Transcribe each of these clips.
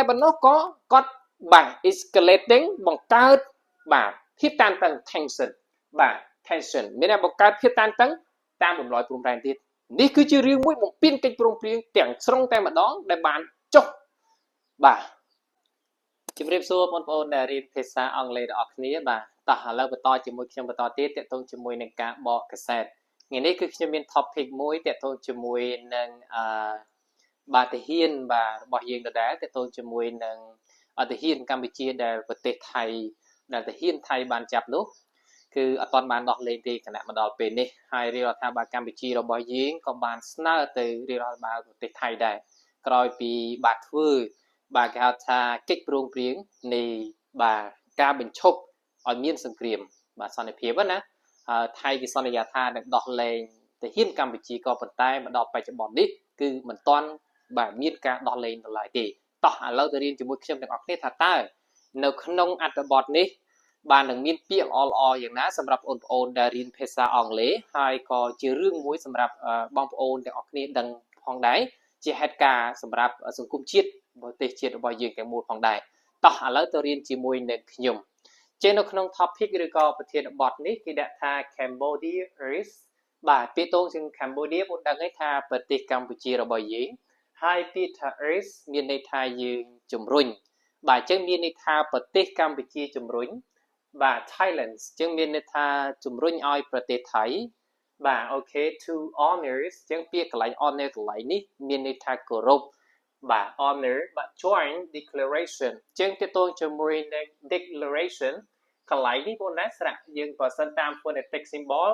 ប៉ុណ្ណោះក៏គាត់បាទ escalating បង្កើតបាទភាពតានតឹង tension បាទ tension មានតែបង្កើតភាពតានតឹងតាមបំឡយព្រំដែនទៀតនេះគឺជារឿងមួយបំពេញកិច្ចព្រមព្រៀងទាំងស្រុងតែម្ដងដែលបានចុះបាទជំរាបសួរបងប្អូនដែលរៀនភាសាអង់គ្លេសទាំងអស់គ្នាបាទតោះឥឡូវបន្តជាមួយខ្ញុំបន្តទៀតទាក់ទងជាមួយនឹងការបកកាសែតថ្ងៃនេះគឺខ្ញុំមាន topic មួយទាក់ទងជាមួយនឹងបាទទាហានបាទរបស់យើងដដែលទាក់ទងជាមួយនឹងទាហានកម្ពុជាដែលប្រទេសថៃដែលទាហានថៃបានចាប់នោះគឺអត់ទាន់បានដោះលែងទេគណៈមកដល់ពេលនេះហើយរាជរដ្ឋាភិបាលកម្ពុជារបស់យើងក៏បានស្នើទៅរាជរដ្ឋាភិបាលប្រទេសថៃដែរក្រោយពីបាទធ្វើបាទគេហៅថាកិច្ចព្រមព្រៀងនៃបាទការបញ្ឈប់ឲ្យមានសង្គ្រាមបាទសន្តិភាពណាថៃគេសន្យាថានឹងដោះលែងទាហានកម្ពុជាក៏ប៉ុន្តែមកដល់បច្ចុប្បន្ននេះគឺមិនទាន់បាទមានការដោះលែងដល់ឡើយទេតោះឥឡូវទៅរៀនជាមួយខ្ញុំទាំងអស់គ្នាថាតើនៅក្នុងអត្ថបទនេះបាននឹងមានពាក្យល្អៗយ៉ាងណាសម្រាប់បងប្អូនដែលរៀនភាសាអង់គ្លេសហើយក៏ជារឿងមួយសម្រាប់បងប្អូនទាំងអស់គ្នាដឹងផងដែរជាហេតុការណ៍សម្រាប់សង្គមជាតិប្រទេសជាតិរបស់យើងទាំងមូលផងដែរតោះឥឡូវទៅរៀនជាមួយនឹងខ្ញុំចេញនៅក្នុង topic ឬក៏ប្រធានបទនេះគេដាក់ថា Cambodia is បាទពាក្យតងជាង Cambodia បងដឹងហើយថាប្រទេសកម្ពុជារបស់យើងហើយពាក្យថា is មានន័យថាយើងជំរុញបាទអញ្ចឹងមានន័យថាប្រទេសកម្ពុជាជំរុញបាទ Thailand អញ្ចឹងមានន័យថាជំរុញឲ្យប្រទេសថៃបាទអូខេ to honors អញ្ចឹងពាក្យកន្លែង honor កន្លែងនេះមានន័យថាគោរពបាទ honor បាទ join declaration អញ្ចឹងទាក់ទងជាមួយនឹង declaration កន្លែងនេះបងណាស្រៈយើងបើសិនតាម phonetic symbol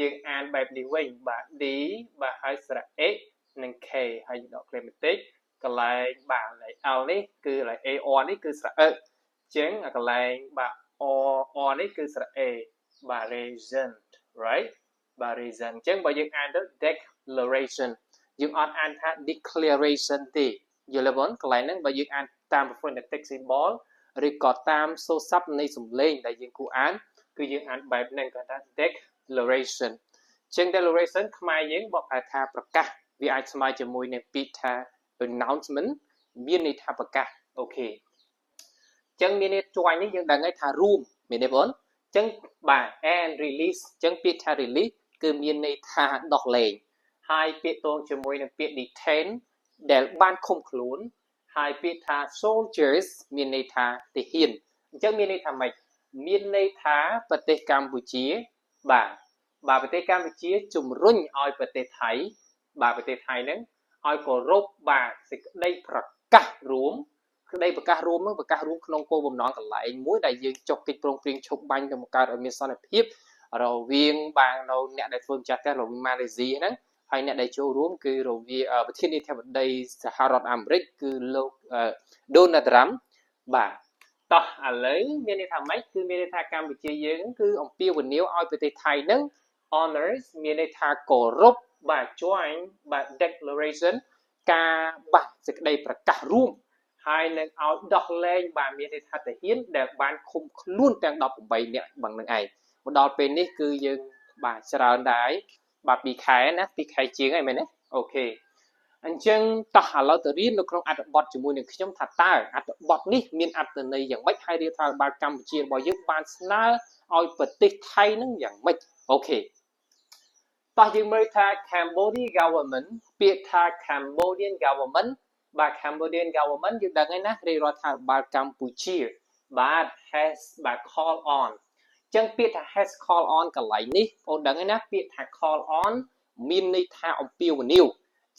យើងអានបែបនេះវិញបាទ D បាទហើយស្រៈ X និង K ហើយដក grammatic កន្លែងបាទកន្លែង L នេះគឺកន្លែង AR នេះគឺស្រៈអឹកអញ្ចឹងកន្លែងបាទ R នេះគឺស្រៈ A បាទ reason right បាទ reason អញ្ចឹងបើយើងអានទៅ declaration យើងអត់អានថា declaration ទេយល់ទេបងកន្លែងហ្នឹងបើយើងអានតាម phonetic symbol ឬក៏តាមសូរស័ព្ទនៃសំឡេងដែលយើងគួរអានគឺយើងអានបែបហ្នឹងគេថា declaration អញ្ចឹង declaration ខ្មែរយើងបកប្រែថាប្រកាសវាអាចស្មើជាមួយនឹងពាក្យថា announcement មានន័យថាប្រកាសអូខេអញ្ចឹងមានន័យជួញនេះយើងដឹងហើយថារួមមានទេបងអញ្ចឹងបាទ and release អញ្ចឹងពាក្យថា release គឺមានន័យថាដោះលែងហើយពាក្យតងជាមួយនឹងពាក្យ detain ដែលបានឃុំខ្លួនហើយពាក្យថា soldiers មានន័យថាទាហានអញ្ចឹងមានន័យថាម៉េចមានន័យថាប្រទេសកម្ពុជាបាទប្រទេសកម្ពុជាជំរុញឲ្យប្រទេសថៃបាទប្រទេសថៃហ្នឹងឲ្យគោរពបាទសេចក្តីប្រកាសរួមក្តីប្រកាសរួមហ្នឹងប្រកាសរួមក្នុងគោលបំណងកន្លែងមួយដែលយើងចុះកិច្ចព្រមព្រៀងឈប់បាញ់ទៅបង្កើតឲ្យមានសន្តិភាពរវាងបាទនៅអ្នកដែលធ្វើម្ចាស់ផ្ទះរវាងម៉ាឡេស៊ីហ្នឹងហើយអ្នកដែលចូលរួមគឺរវាងប្រធានាធិបតីសហរដ្ឋអាមេរិកគឺលោក Donald Trump បាទតោះឥឡូវមានន័យថាម៉េចគឺមានន័យថាកម្ពុជាយើងគឺអំពាវនាវឲ្យប្រទេសថៃហ្នឹង honors មានន័យថាគោរពបាទ join បាទ declaration ការបាទសេចក្តីប្រកាសរួមហើយនឹងឲ្យដោះលែងបាទមានន័យថាទាហានដែលបានឃុំខ្លួនទាំង18នាក់bằngនឹងឯងមកដល់ពេលនេះគឺយើងបាទច្រើនដែរបាទ2ខែណា2ខែជាងហើយមែនទេអូខេអញ្ចឹងតោះឥឡូវទៅរៀននៅក្នុងអត្ថបទជាមួយនឹងខ្ញុំថាតើអត្ថបទនេះមានអត្ថន័យយ៉ាងម៉េចហើយរាជរដ្ឋាភិបាលកម្ពុជារបស់យើងបានស្នើឲ្យប្រទេសថៃនឹងយ៉ាងម៉េចអូខេតោះយើងមើលថា Cambodia government ពាក្យថា Cambodian government បាទ Cambodian government យើងដឹងហើយណារាជរដ្ឋាភិបាលកម្ពុជាបាទ has បាទ call on ចឹងពាក្យថា has call on កន្លែងនេះបងដឹងហើយណាពាក្យថា call on មានន័យថាអំពាវនាវ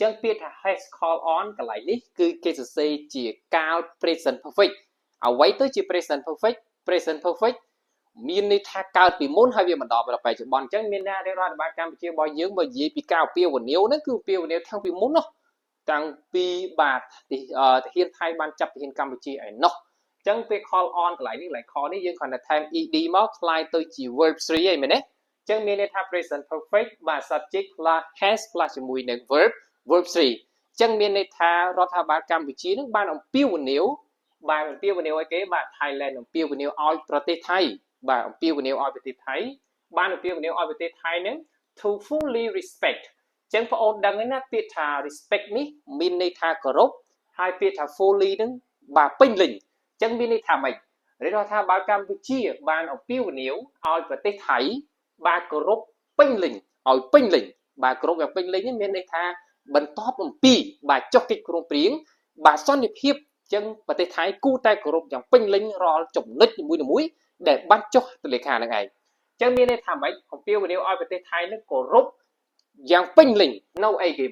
ចឹងពាក្យថា has call on កន្លែងនេះគឺគេសរសេរជាកាល present perfect អ្វីទៅជា present perfect មានន័យថាកើតពីមុនហើយវាមិនដល់បច្ចុប្បន្នអញ្ចឹងមានណារាជរដ្ឋាភិបាលកម្ពុជារបស់យើងបើនិយាយពីការអំពាវនាវហ្នឹងគឺអំពាវនាវតាំងពីមុននោះតាំងពីបាទទាហានថៃបានចាប់ទាហានកម្ពុជាឯណោះអញ្ចឹងពេល call on កន្លែងនេះកន្លែង call នេះយើងគ្រាន់តែថែម ed មកคล้ายទៅជា verb 3ឯងមែនទេអញ្ចឹងមានន័យថា present perfect បាទ subject plus has plus ជាមួយនឹង verb 3អញ្ចឹងមានន័យថារដ្ឋាភិបាលកម្ពុជានឹងបានអំពាវនាវឲ្យគេបាទ Thailand អំពាវនាវឲ្យប្រទេសថៃបាទអំពាវនាវឲ្យប្រទេសថៃបានអំពាវនាវឲ្យប្រទេសថៃនឹង to fully respect អញ្ចឹងបងអូនដឹងហើយណាពាក្យថា respect នេះមានន័យថាគោរពហើយពាក្យថា fully នឹង bà pinh lình chẳng biết đi thả mày để đó tha bà Campuchia ban ở piu níu ao và tây thấy bà crop pinh lình ở pinh lình bà crop gặp pinh lình miền đây tha bần top pi bà chọc kịch krong priếng bà son điệp hiệp chân và tây thái cu tay crop chẳng pinh lình rò chồng nít mũi để bắt chọc từ lệ khả này chẳng biết đây thả mày ở piu níu ao và tây thái nó crop chẳng pinh lình no ai kì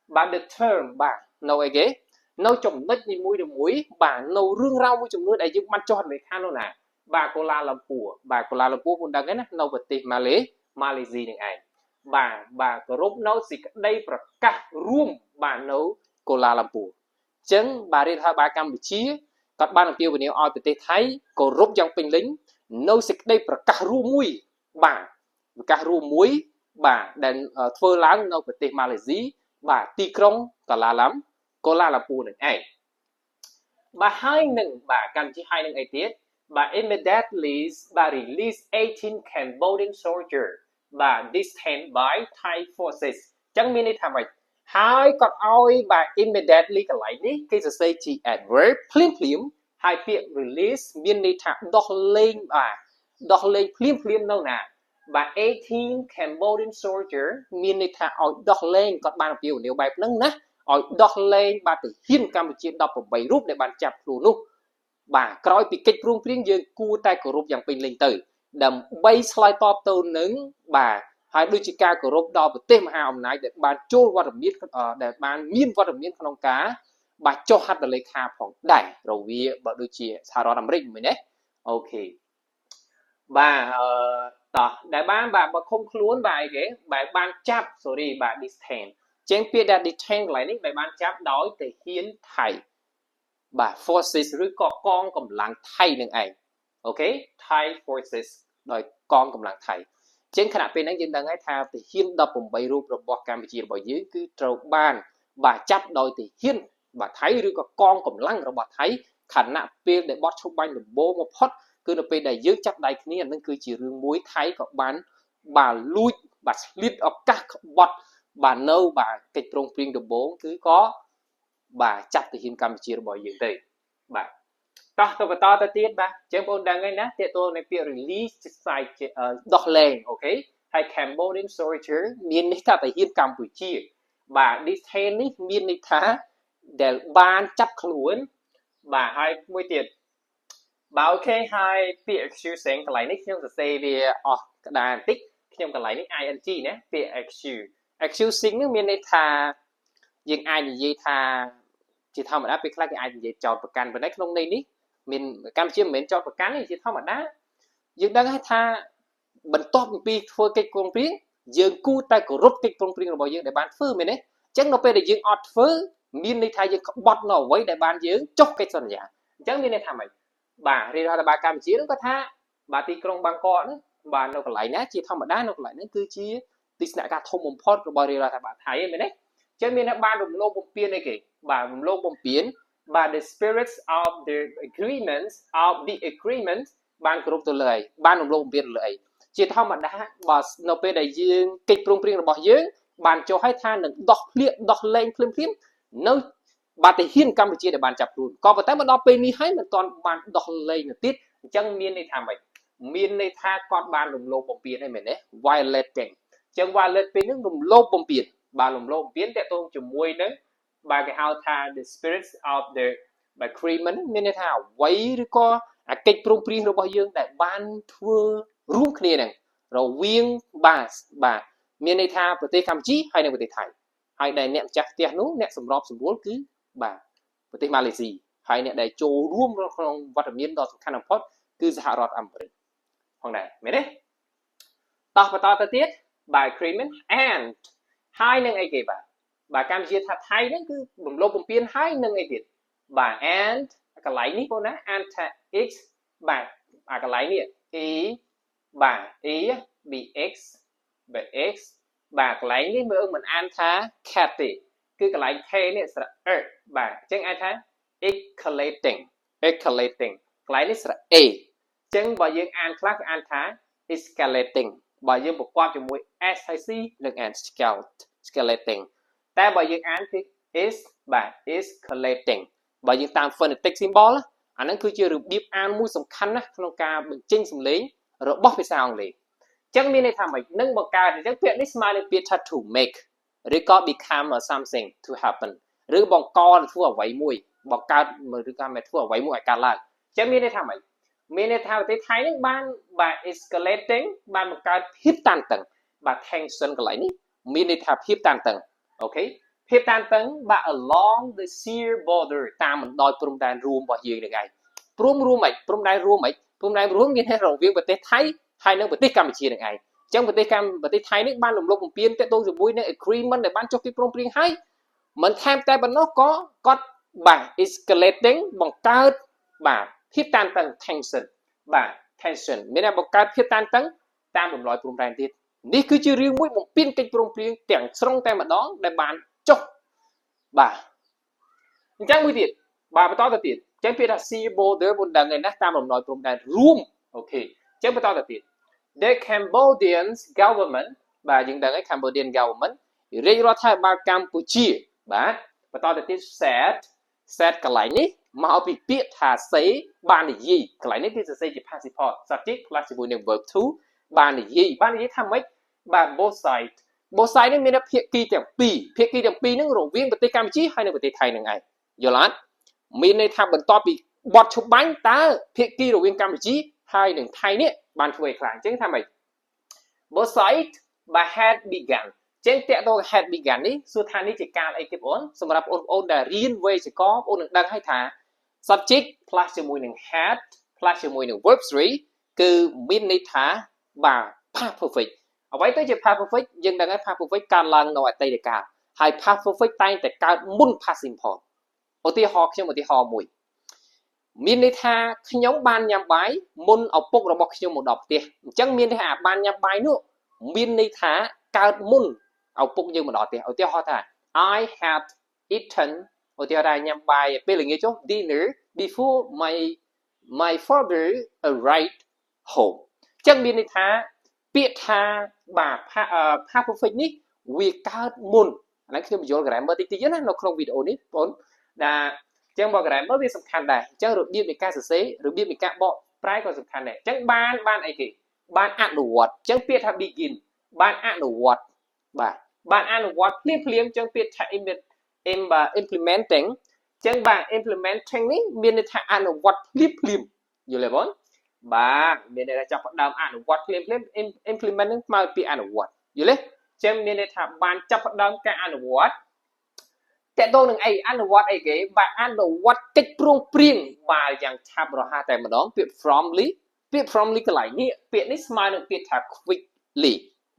bà the term bà no ai ghế nấu chồng nít như mũi bà nấu rương rau mũi chồng nuôi đại dương bắt cho người khăn đâu nè bà Kuala Lumpur cũng đang cái nấu vật tiệc Malaysia này ai bà có rốt nấu gì đây và cả room bà nấu Kuala Lumpur chấn bà đi theo bà Campuchia các bạn tiêu về nếu ai về thấy có rốt trong pin lính nấu gì đây và cả room mũi bà đang phơi láng nấu vật tiệc Malaysia bà ti krong cả là lắm Kuala Lumpur này ai bà hai nâng bà cầm chỉ hai nâng ấy tiết bà immediately bà release 18 Cambodian soldiers bà detained by Thai forces chẳng mình đi tham vậy hai còn oi bà immediately cái lại đi cái sự say chỉ adverb phim hai việc release miền đi thả đọc lên phim đâu nè bà 18 Cambodian soldiers miền đi thả oi đọc lên còn ban biểu nếu bài nâng nè ở đọc lên bà từ hiên Campuchia đọc ở 7 rút để bàn chặt luôn lúc bà coi bị kịch rung riêng dương cua tay của rút dạng bình linh tử đầm bay slide top tàu nứng bà hai đôi chị ca của rút đo với tên mà ông này để bàn trôi qua miết để bàn miên qua miết con cá bà cho hát lấy kha phòng đẩy rồi vì bà đôi chị sao đó làm rinh mình đấy ok bà để bán bà không luôn bài cái bài ban chắp sorry bà distant trên phía đã detain lại ní bài ban chắp đói từ hiến thầy bà forcesឬក៏កងកម្លាំងថៃនឹងឯងអូខេ Thai forces ដោយកងកម្លាំងថៃជាងខណៈពេលហ្នឹងយើងដឹងហើយថាទាហាន18រូបរបស់កម្ពុជារបស់យើងគឺត្រូវបានបាទចាប់ដោយទាហានបាទថៃឬក៏កងកម្លាំងរបស់ថៃខណៈពេលដែលបត់ឈប់បាញ់ដំបូងបំផុតគឺនៅពេលដែលយើងចាប់ដៃគ្នាហ្នឹងគឺជារឿងមួយថៃក៏បានបាទលួចបាទស្លៀតឱកាសក្បត់បាទនៅបាទកិច្ចព្រមព្រៀងដំបូងគឺក៏បាទចាប់ទាហានកម្ពុជារបស់យើងទៅបាទតោះទៅបន្តទៅទៀតបាទចឹងបងដឹងហើយណាតើតើនៅពាក្យ release ខ្សែដោះលែងអូខេហើយ Cambodian soldier មានន័យថាទាហានកម្ពុជាបាទ detain នេះមានន័យថាដែលបានចាប់ខ្លួនបាទហើយមួយទៀតបាទអូខេហើយពាក្យ excusing កន្លែងនេះខ្ញុំសរសេរវាអស់ក្តារបន្តិចខ្ញុំកន្លែងនេះ ing ណាពាក្យ excusing នេះមានន័យថាយើងអាចនិយាយថាជាធម្មតាពេលខ្លះគេអាចនិយាយចោតប្រកាន់ប៉ុន្តែក្នុងន័យនេះមានកម្ពុជាមិនមែនចោតប្រកាន់ទេជាធម្មតាយើងដឹងថាបន្ទាប់ពីធ្វើកិច្ចព្រមព្រៀងយើងគួរតែគោរពកិច្ចព្រមព្រៀងរបស់យើងដែលបានធ្វើមែនទេអញ្ចឹងនៅពេលដែលយើងអត់ធ្វើមានន័យថាយើងក្បត់នៅអ្វីដែលបានយើងចុះកិច្ចសន្យាអញ្ចឹងមានន័យថាម៉េចបាទរាជរដ្ឋាភិបាលកម្ពុជានឹងក៏ថាបាទទីក្រុងបាងកកហ្នឹងបាទនៅកន្លែងណាជាធម្មតានៅកន្លែងហ្នឹងគឺជាទីស្នាក់ការធំបំផុតរបស់រាជរដ្ឋាភិបាលថៃហ្នឹងមែនទេចឹងមានតែបានរំលោភបំពានអីគេបាទរំលោភបំពានបាទ the spirits of the agreements of the agreement បានគ្រប់ទៅលើអីបានរំលោភបំពានលើអីជាធម្មតាបើនៅពេលដែលយើងកិច្ចព្រមព្រៀងរបស់យើងបានចុះឲ្យថានឹងដោះភ្លៀកដោះលែងភ្លាមនៅបាទទាហានកម្ពុជាដែលបានចាប់ខ្លួនក៏ប៉ុន្តែមកដល់ពេលនេះហើយមិនទាន់បានដោះលែងទៅទៀតអញ្ចឹងមានន័យថាម៉េចមានន័យថាគាត់បានរំលោភបំពានហើយមែនទេ violating អញ្ចឹង violate ពេលហ្នឹងរំលោភបំពានបាទរំលោភបំពានតើតងជាមួយនឹងបាទគេហៅថា the spirits of the agreement មានន័យថាអ្វីឬក៏អាកិច្ចព្រមព្រៀងរបស់យើងដែលបានធ្វើរួមគ្នាហ្នឹងរវាងបាទមានន័យថាប្រទេសកម្ពុជាហើយនិងប្រទេសថៃហើយដែលអ្នកម្ចាស់ផ្ទះនោះអ្នកសម្របសម្រួលគឺបាទប្រទេសម៉ាឡេស៊ីហើយអ្នកដែលចូលរួមក្នុងវត្តមានដ៏សំខាន់បំផុតគឺសហរដ្ឋអាមេរិកផងដែរមែនទេតោះបន្តទៅទៀតបាទ agreement and ហើយនឹងអីគេបាទកម្ពុជាថាថៃហ្នឹងគឺរំលោភបំពានហើយនឹងអីទៀតបាទ and កន្លែងនេះបងណា anti x បាទអាកន្លែងនេះ e បាទ e bx បាទ x បាទកន្លែងនេះមើលមិនអានថា cat ទេគឺកន្លែង k នេះស្រៈ បាទអញ្ចឹងអាចថា escalating កន្លែងនេះស្រៈ a អញ្ចឹងបើយើងអានខ្លះគឺអានថា escalating បើយើងប្រកបជាមួយ s ហើយ c នឹងអាន escalating តែបើយើងអានគឺ is បាទ escalating បើយើងតាម phonetic symbol អាហ្នឹងគឺជារបៀបអានមួយសំខាន់ណាស់ក្នុងការបញ្ចេញសំឡេងរបស់ភាសាអង់គ្លេសអញ្ចឹងមានន័យថាម៉េចនឹងបង្កើតអញ្ចឹងពាក្យនេះស្មើនឹងពាក្យថា to make ឬក៏ become something to happen ឬបង្កធ្វើអ្វីមួយបង្កើតឬក៏មិនធ្វើអ្វីមួយឲ្យកើតឡើងអញ្ចឹងមានន័យថាម៉េចមានន័យថាប្រទេសថៃនឹងបានបាទ escalating បានបង្កើតភាពតានតឹងបាទ tension កន្លែងនេះមានន័យថាភាពតានតឹងអូខេភាពតានតឹងបាទ along the sheer border តាមបណ្ដោយព្រំដែនរួមរបស់យើងនឹងឯងព្រំរួមមិនព្រំដែនរួមមិនព្រំដែនរួមមានរវាងប្រទេសថៃហើយនិងប្រទេសកម្ពុជានឹងឯងអញ្ចឹងប្រទេសថៃនេះបានរំលោភបំពានទាក់ទងជាមួយនឹង agreement ដែលបានចុះពីព្រមព្រៀងហើយមិនថែមតែប៉ុណ្ណោះក៏គាត់បាទ escalating បង្កើតបាទភាពតានតឹង tension បាទ tension មានតែបង្កើតភាពតានតឹងតាមរំលយព្រំដែនទៀតនេះគឺជារឿងមួយបំពេញកិច្ចព្រមព្រៀងទាំងស្រុងតែម្ដងដែលបានចុះបាទអញ្ចឹងមួយទៀតបាទបន្តទៅទៀតអញ្ចឹងពាក្យថា sea border មិនដឹងឯណាតាមរំលយព្រំដែនរួមអូខេអញ្ចឹងបន្តទៅទៀត the Cambodian government បាទយើងដឹងហើយ Cambodian government រាជរដ្ឋាភិបាលកម្ពុជាបាទបន្តទៅទៀត said កន្លែងនេះមកពីពាក្យថា say បាននិយាយកន្លែងនេះគឺសរសេរជា passive voice subject plus ជាមួយនឹង verb to បាននិយាយថាម៉េចបាទ both side នេះមានភាគីទាំងពីរហ្នឹងរវាងប្រទេសកម្ពុជាហើយនិងប្រទេសថៃនឹងឯងយល់អត់មានន័យថាបន្ទាប់ពីបទឈប់បាញ់តើភាគីរវាងកម្ពុជាហើយនិងថៃនេះបានធ្វើឲ្យខ្លាំងអញ្ចឹងថាម៉េច both side by had begun ចេញតាក់ទង had begun នេះសួរថានេះជាកាលអីទេបងសម្រាប់បងប្អូនដែលរៀនវេយ្យាករណ៍បងនឹងដឹងហើយថា subject plus ជាមួយនឹង had plus ជាមួយនឹង verb 3គឺមានន័យថាបាទ past perfect អ្វីទៅជា past perfect យើងដឹងហើយ past perfect កើតឡើងនៅអតីតកាលហើយ past perfect តែងតែកើតមុន past simple ឧទាហរណ៍ខ្ញុំឧទាហរណ៍មួយមានន័យថាខ្ញុំបានញ៉ាំបាយមុនឪពុករបស់ខ្ញុំមកដល់ផ្ទះអញ្ចឹងមានន័យថាបានញ៉ាំបាយនោះមានន័យថាកើតមុនឪពុកយើងមកដល់ផ្ទះឧទាហរណ៍ថា I had eaten ឧទាហរណ៍ថាញ៉ាំបាយពេលល្ងាចចុះ dinner before my father arrived home អញ្ចឹងមានន័យថាពាក្យថាបាទ past perfect នេះវាកើតមុនឥឡូវខ្ញុំបញ្យល់ grammar តិចៗណានៅក្នុងវីដេអូនេះបងដែលអញ្ចឹងបើ grammar វាសំខាន់ដែរអញ្ចឹងរបៀបនៃការសរសេររបៀបនៃការបកប្រែក៏សំខាន់ដែរអញ្ចឹងបានអីគេបានអនុវត្តអញ្ចឹងពាក្យថា begin បានអនុវត្តបាទបានអនុវត្តភ្លាមអញ្ចឹងពាក្យថា implementing អញ្ចឹងបាទ implementing នេះមានន័យថាអនុវត្តភ្លាមយល់ទេបងបាទមានន័យថាចាប់ផ្ដើមអនុវត្តភ្លាម implement នឹងមកពីអនុវត្តយល់ទេអញ្ចឹងមានន័យថាបានចាប់ផ្ដើមការអនុវត្តតើតើនឹងអីអនុវត្តអីគេបាទអនុវត្តកិច្ចព្រមព្រៀងបាទយ៉ាងឆាប់រហ័សតែម្ដងពាក្យ firmly កន្លែងនេះពាក្យនេះស្មើនឹងពាក្យថា quickly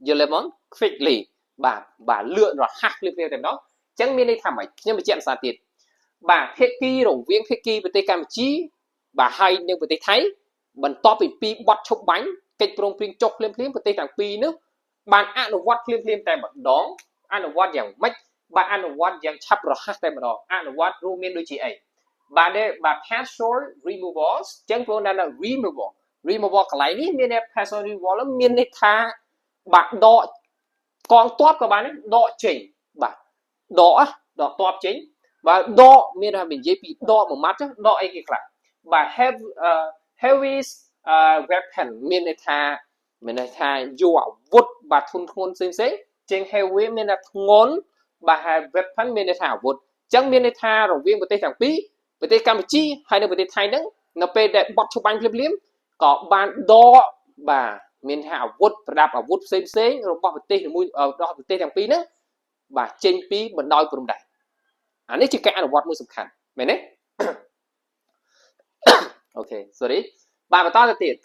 យល់ទេបង quickly បាទលឿនរហ័សភ្លាមតែម្ដងអញ្ចឹងមានន័យថាម៉េចខ្ញុំបញ្ជាក់ភាសាទៀតបាទភាគីរវាងភាគីប្រទេសកម្ពុជាបាទហើយនិងប្រទេសថៃបន្ទាប់ពីបទឈប់បាញ់កិច្ចព្រមព្រៀងចុះភ្លាមប្រទេសទាំងពីរនោះបានអនុវត្តភ្លាមតែម្ដងអនុវត្តយ៉ាងម៉េចបាទអនុវត្តយ៉ាងឆាប់រហ័សតែម្ដងអនុវត្តរួមមានដូចជាអីបាទ partial removals ចឹងបងថា removal កន្លែងនេះមាន partial removal មានន័យថាបាទដកកងទ័ពក៏បានដកចេញបាទដកទ័ពចេញបាទដកមានថានិយាយពីដកមួយម៉ាត់ចុះដកអីគេខ្លះបាទ heavy weapon មានន័យថាយកអាវុធបាទធុនធ្ងន់ផ្សេងជាង heavy មានថាធ្ងន់បាទ weapon មានន័យថាអាវុធអញ្ចឹងមានន័យថារវាងប្រទេសទាំងពីរប្រទេសកម្ពុជាហើយនិងប្រទេសថៃហ្នឹងនៅពេលដែលបត់ឈប់បាញ់ភ្លាមក៏បានដកបាទមានថាអាវុធប្រដាប់អាវុធផ្សេងរបស់ប្រទេសមួយរបស់ប្រទេសទាំងពីរហ្នឹងបាទចេញពីបណ្ដោយព្រំដែនអានេះជាការអនុវត្តមួយសំខាន់មែនទេអូខេ sorry បាទបន្តទៅទៀត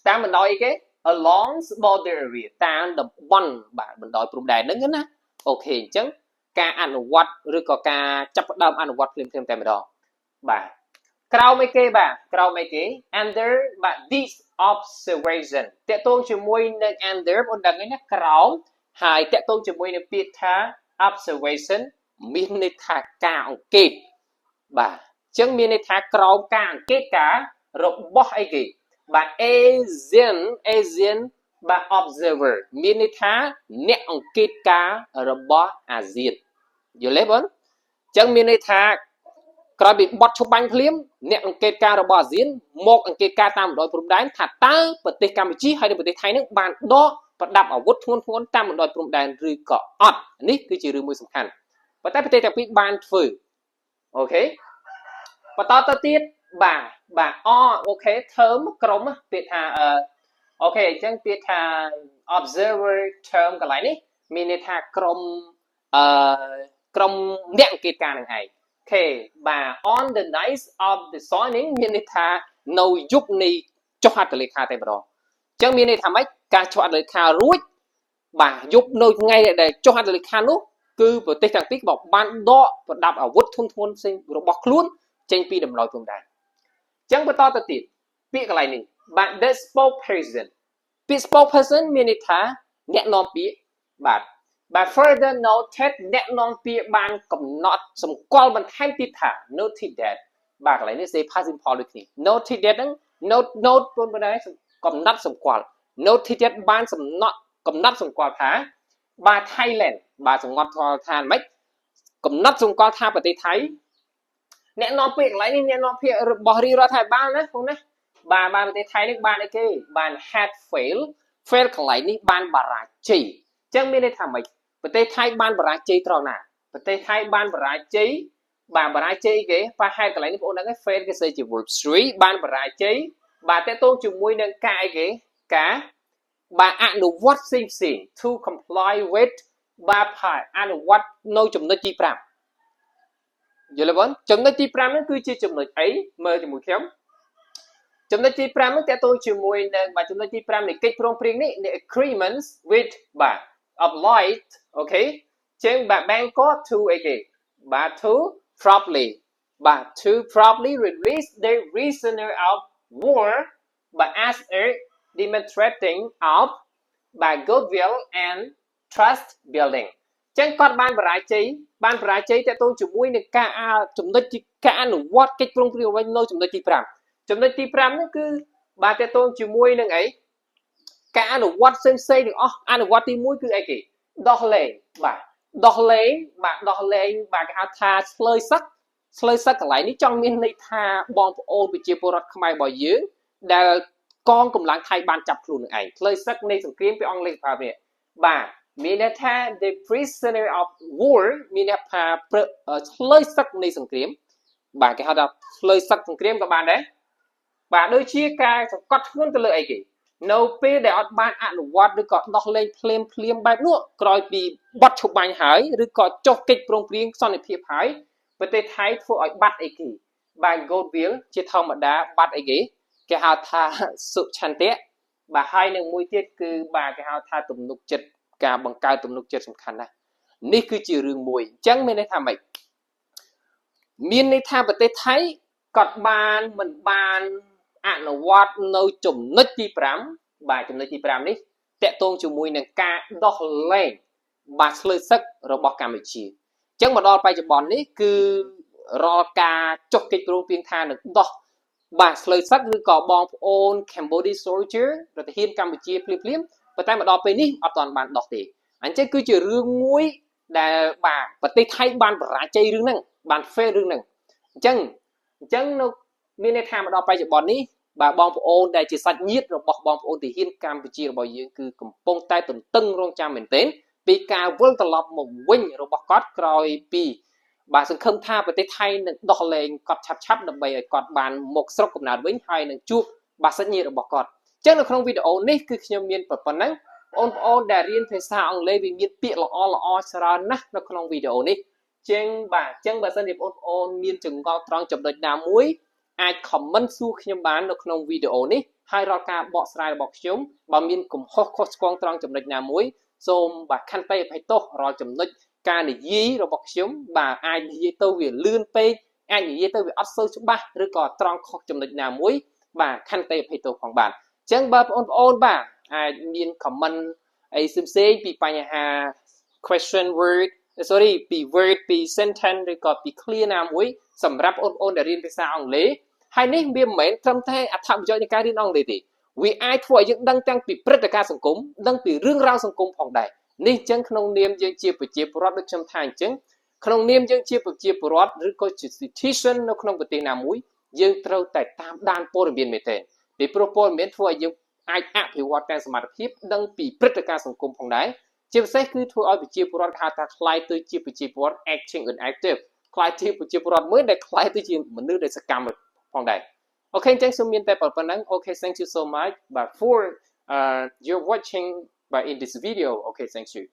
តាមបណ្ដោយអីគេ along border area តាមតំបន់បាទបណ្ដោយព្រំដែនហ្នឹងណាអូខេអញ្ចឹងការអនុវត្តឬក៏ការចាប់ផ្ដើមអនុវត្តភ្លាមតែម្ដងបាទក្រោមអីគេបាទក្រោមអីគេ under បាទ this observation តកតងជាមួយនឹង under បងដឹងហើយណាក្រោមហើយតកតងជាមួយនឹងពាក្យថា observation មានន័យថាការអង្កេតបាទអញ្ចឹងមានន័យថាក្រោមការអង្កេតការរបស់អីគេបាទ Asian បាទ observer មានន័យថាអ្នកអង្កេតការរបស់អាស៊ានយល់ទេបងអញ្ចឹងមានន័យថា ក្រោយពីបត់ឈប់បាញ់ភ្លាមអ្នកអង្កេតការរបស់អាស៊ានមកអង្កេតការតាមបណ្ដោយព្រំដែនថាតើប្រទេសកម្ពុជាហើយនិងប្រទេសថៃនឹងបានដកប្រដាប់អាវុធធ្ងន់ធ្ងរតាមបណ្ដោយព្រំដែនឬក៏អត់នេះគឺជារឿងមួយសំខាន់ប៉ុន្តែប្រទេសទាំងពីរបានធ្វើអូខេបន្តទៅទៀតបាទអូខេ term ក្រុមពាក្យថាអូខេអញ្ចឹងពាក្យថា observer term កន្លែងនេះមានន័យថាក្រុមអ្នកអង្កេតការនឹងឯងអូខេបាទ on the night of the signing មានន័យថានៅយប់នៃចុះហត្ថលេខាតែម្ដងអញ្ចឹងមានន័យថាម៉េចការចុះហត្ថលេខារួចបាទយប់នៅថ្ងៃដែលចុះហត្ថលេខានោះគឺប្រទេសទាំងពីរបានដកប្រដាប់អាវុធធុនធ្ងន់ផ្សេងរបស់ខ្លួនចេញពីដំណោយព្រំដែនអញ្ចឹងបន្តទៅទៀតពាក្យកន្លែងនេះបាទ the spokesperson ពាក្យ spokesperson មានន័យថាអ្នកនាំពាក្យបាទ further noted អ្នកនាំពាក្យបានកំណត់សម្គាល់បន្ថែមទៀតថា noted that បាទកន្លែងនេះ say past simple ដូចគ្នា noted that ហ្នឹង note ប៉ុន្តែកំណត់សម្គាល់ noted that បានកំណត់សម្គាល់ថាបាទ Thailand បាទសម្ងាត់ថាម៉េចកំណត់សម្គាល់ថាប្រទេសថៃអ្នកនាំពាក្យកន្លែងនេះអ្នកនាំពាក្យរបស់រាជរដ្ឋាភិបាលណាបងណាបាទប្រទេសថៃនេះបានអីគេបាន had fail កន្លែងនេះបានបរាជ័យអញ្ចឹងមានន័យថាម៉េចប្រទេសថៃបានបរាជ័យត្រង់ណាប្រទេសថៃបានបរាជ័យបាទបរាជ័យគេបាទហេតុកន្លែងនេះបងប្អូនដឹងហើយ fail គេស្អីជា verb 3បានបរាជ័យបាទតើតោងជាមួយនឹងការអីគេការបាទអនុវត្តផ្សេង to comply with បាទអនុវត្តនៅចំណុចទី5យល់ទេបងចំណុចទី5ហ្នឹងគឺជាចំណុចអីមើលជាមួយខ្ញុំចំណុចទី5ហ្នឹងតើតើជាមួយនឹងបាទចំណុចទី5នៃកិច្ចព្រមព្រៀងនេះ agreements with បាទ oblige អូខេចឹងបាទ Bangkok to អីគេបាទ to properly release the prisoner of war បាទ as a demonstrating of បាទ goodwill and trust building ចឹងគាត់បានបរាជ័យតើតើជាមួយនឹងការចំណុចការអនុវត្តកិច្ចព្រមព្រៀងវិញនៅចំណុចទី5ចំណុចទី5ហ្នឹងគឺបាទតើតើជាមួយនឹងអីការអនុវត្តផ្សេងទាំងអស់អនុវត្តទី1គឺអីគេដោះលែងគេហៅថាឆ្លើយសឹកកន្លែងនេះចង់មានន័យថាបងប្អូនប្រជាពលរដ្ឋខ្មែររបស់យើងដែលកងកម្លាំងថៃបានចាប់ខ្លួននឹងឯងឆ្លើយសឹកនៃសង្គ្រាមពីអង់គ្លេសប្រើនេះបាទមានន័យថា the prisoner of war មានន័យថាឆ្លើយសឹកនៃសង្គ្រាមបាទគេហៅថាឆ្លើយសឹកសង្គ្រាមក៏បានដែរបាទដូចជាការសង្កត់ធ្ងន់ទៅលើអីគេនៅពេលដែលអត់បានអនុវត្តឬក៏ដោះលែងភ្លាមបែបនោះក្រោយពីបត់ឈប់បាញ់ហើយឬក៏ចុះកិច្ចព្រមព្រៀងសន្តិភាពហើយប្រទេសថៃធ្វើឲ្យបាត់អីគេបាទ goodwill ជាធម្មតាបាត់អីគេគេហៅថាសុឆន្ទៈបាទហើយនឹងមួយទៀតគឺបាទគេហៅថាទំនុកចិត្តការបង្កើតទំនុកចិត្តសំខាន់ណាស់នេះគឺជារឿងមួយអញ្ចឹងមានន័យថាម៉េចមានន័យថាប្រទេសថៃគាត់មិនបានអនុវត្តនៅចំណុចទី5បាទចំណុចទី5នេះតកតងជាមួយនឹងការដោះលែងបាទឆ្លើយសឹករបស់កម្ពុជាអញ្ចឹងមកដល់បច្ចុប្បន្ននេះគឺរាល់ការចុះកិច្ចព្រមព្រៀងថានឹងដោះបាទឆ្លើយសឹកឬក៏បងប្អូន Cambodia soldier រដ្ឋាភិបាលកម្ពុជាភ្លាមប៉ុន្តែមកដល់ពេលនេះអត់ទាន់បានដោះទេអញ្ចឹងគឺជារឿងមួយដែលបាទប្រទេសថៃបានបរាជ័យរឿងហ្នឹងបាន fail រឿងហ្នឹងអញ្ចឹងនៅមានន័យថាមកដល់បច្ចុប្បន្ននេះបាទបងប្អូនដែលជាសាច់ញាតិរបស់បងប្អូនទាហានកម្ពុជារបស់យើងគឺកំពុងតែទន្ទឹងរង់ចាំមែនទែនពីការវិលត្រឡប់មកវិញរបស់គាត់ក្រោយពីបាទសង្ឃឹមថាប្រទេសថៃនឹងដោះលែងគាត់ឆាប់ដើម្បីឲ្យគាត់បានមកស្រុកកំណើតវិញហើយនឹងជួបបាទសាច់ញាតិរបស់គាត់អញ្ចឹងនៅក្នុងវីដេអូនេះគឺខ្ញុំមានប៉ុណ្ណឹងបងប្អូនដែលរៀនភាសាអង់គ្លេសវាមានពាក្យល្អច្រើនណាស់នៅក្នុងវីដេអូនេះចឹងបើសិនជាបងប្អូនមានចង្កល់ត្រង់ចំណុចណាមួយអាច comment សួរខ្ញុំបាននៅក្នុងវីដេអូនេះហើយរាល់ការបកស្រាយរបស់ខ្ញុំបើមានកំហុសខុសឆ្គងត្រង់ចំណុចណាមួយសូមបាទខន្តីអភ័យទោសរាល់ចំណុចការនិយាយរបស់ខ្ញុំបាទអាចនិយាយទៅវាលឿនពេកអាចនិយាយទៅវាអត់សូវច្បាស់ឬក៏ត្រង់ខុសចំណុចណាមួយបាទខន្តីអភ័យទោសផងបាទអញ្ចឹងបើបងប្អូនបាទអាចមាន comment អីផ្សេងពីបញ្ហា question word ពី word ពី sentence ឬក៏ពី clear ណាមួយសម្រាប់បងប្អូនដែលរៀនភាសាអង់គ្លេសហើយនេះវាមិនមែនត្រឹមតែអត្ថប្រយោជន៍នៃការរៀនអង់គ្លេសទេវាអាចធ្វើឲ្យយើងដឹងទាំងពីព្រឹត្តិការណ៍សង្គមដឹងពីរឿងរ៉ាវសង្គមផងដែរនេះអញ្ចឹងក្នុងនាមយើងជាប្រជាពលរដ្ឋដូចខ្ញុំថាអញ្ចឹង ក្នុងនាមយើងជាប្រជាពលរដ្ឋឬក៏ជា citizen នៅក្នុងប្រទេសណាមួយយើងត្រូវតែតាមដានព័ត៌មានមែនទេពីព្រោះព័ត៌មានធ្វើឲ្យយើងអាចអភិវឌ្ឍតាមសមត្ថភាពដឹងពីព្រឹត្តិការណ៍សង្គមផងដែរជាពិសេសគឺធ្វើឲ្យប្រជាពលរដ្ឋហៅថាខ្លាយទៅជាប្រជាពលរដ្ឋ acting and active ខ្លាយជាប្រជាពលរដ្ឋមួយដែលខ្លាយទៅជាមនុស្សដែលសកម្មផងដែរអូខេអញ្ចឹងសូមមានតែប៉ុណ្ណឹងអូខេ thank you so much but for you're watching by in this video okay thank you